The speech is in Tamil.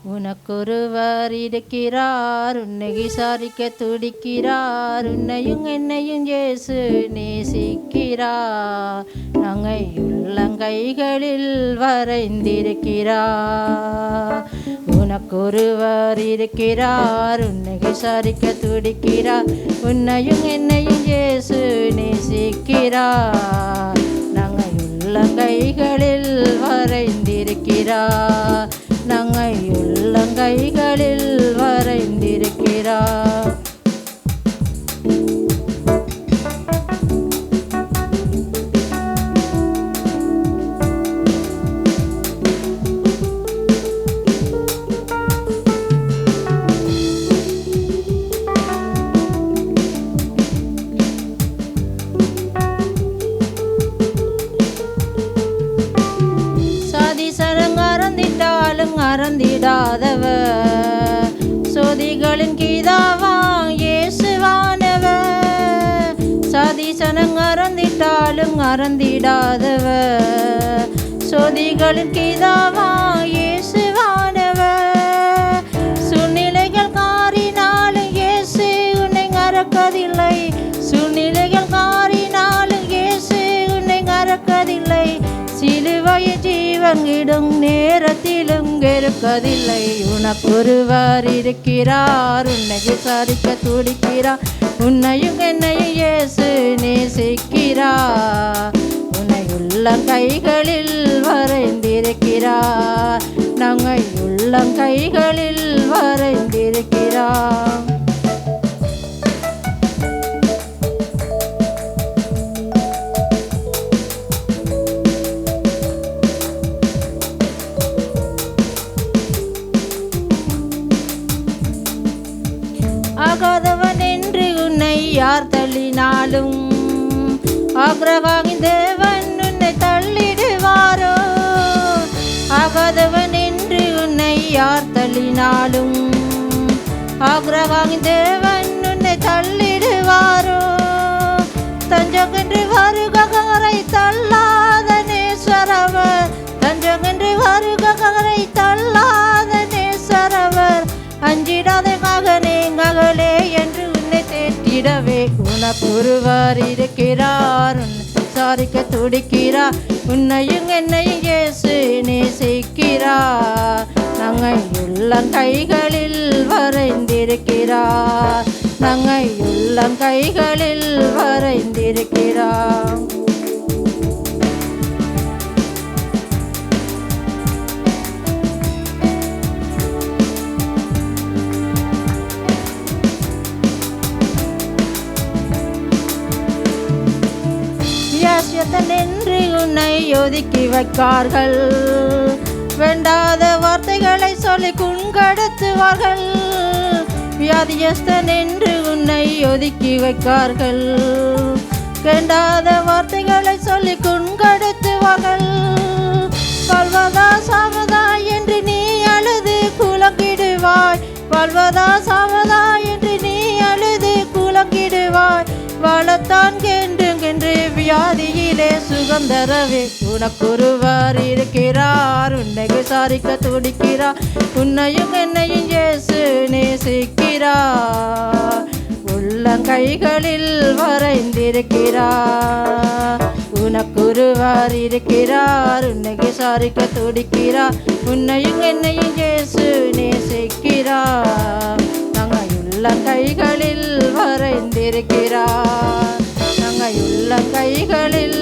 உனக்கொருவர் இருக்கிறார், உன்னை விசாரிக்க துடிக்கிறார். உன்னையும் என்னையும் இயேசு நேசிக்கிறார். நாங்கள் உள்ளங்கைகளில் வரைந்திருக்கிறார். உனக்கொருவர் இருக்கிறார், உன்னை விசாரிக்க துடிக்கிறார். உன்னையும் என்னையும் இயேசு நேசிக்கிறார். நாங்கள் உள்ளங்கைகளில் வரைந்திருக்கிறார். நாங்கள் உள்ளங்கைகளில் வரைந்திருக்கிறார். அறந்திடாதவர் சோதிகளின் கீதாவாம் இயேசுவானவர். சதிசனங் அறந்திட்டாலும் அறந்திடாதவர் சோதிகளின் கீதாவாம் இயேசுவானவர். சூழ்நிலைகள் காரினாலும் இயேசு உன்னை மறக்கதில்லை. சூழ்நிலைகள் காரினாலும் இயேசு உன்னை மறக்கதில்லை. சிலுவையின் ஜீவங்கிடும் நேரத்திலும் வெறுக்கதில்லை. உனக்கொருவர் இருக்கிறார், உன்னை விசாரிக்க துடிக்கிறார். உன்னையும் என்னையும் இயேசு நேசிக்கிறார். உன்னை உள்ளங்கைகளில் வரைந்திருக்கிறார். நாங்கள் உள்ளங்கைகளில் வரைந்திருக்கிறார். ஆகாதவன் என்று உன்னை யார் தள்ளினாலும் ஆக்ரகாகி தேவன் உன்னை தள்ளிடுவாரோ. ஆகாதவன் என்று உன்னை யார் தள்ளினாலும் ஆக்ரகாகி தேவன் உன்னை தள்ளிடுவாரோ. தஞ்சகென்று வருகரை தள்ளாத நேஸ்வரவர். தஞ்சகென்று வருகரை தள்ளாத நேஸ்வரவர். அஞ்சிடாத மகனே மகளே என்று உன்னை தேற்றிடவே உனக்கொருவர் இருக்கிறார், உன்னை விசாரிக்க துடிக்கிறார். உன்னையும் என்னையும் இயேசு நேசிக்கிறார். நாங்கள் உள்ளங்கைகளில் வரைந்திருக்கிறார். நாங்கள் உள்ளங்கைகளில் வரைந்திருக்கிறார். என்று உன்னை ஒதுக்கி வைக்கார்கள். வேண்டாத வார்த்தைகளை சொல்லி குண்கடுத்துவார்கள். வியாதியஸ்தன் என்று உன்னை ஒதுக்கி வைக்கார்கள். வேண்டாத வார்த்தைகளை சொல்லி குண்கடுத்துவார்கள். வாழ்வதா சாவதா என்று நீ அழுது குலங்கிடுவாய். வாழ்வதா சாவதா என்று நீ அழுது குலங்கிடுவாய். வாழத்தான் கென்று வியாதியிலே சுகந்தரவே உனக்கொருவர் இருக்கிறார், உன்னை விசாரிக்க துடிக்கிறார். உன்னையும் என்னையும் இயேசு நேசிக்கிறார். உள்ளங்கைகளில் வரைந்திருக்கிறார். உனக்கொருவர் இருக்கிறார், உன்னை விசாரிக்க துடிக்கிறார். உன்னையும் என்னையும் இயேசு நேசிக்கிறார். நாங்கள் உள்ளங்கைகளில் வரைந்திருக்கிறார். நாங்கள் உள்ளங்கைகளில்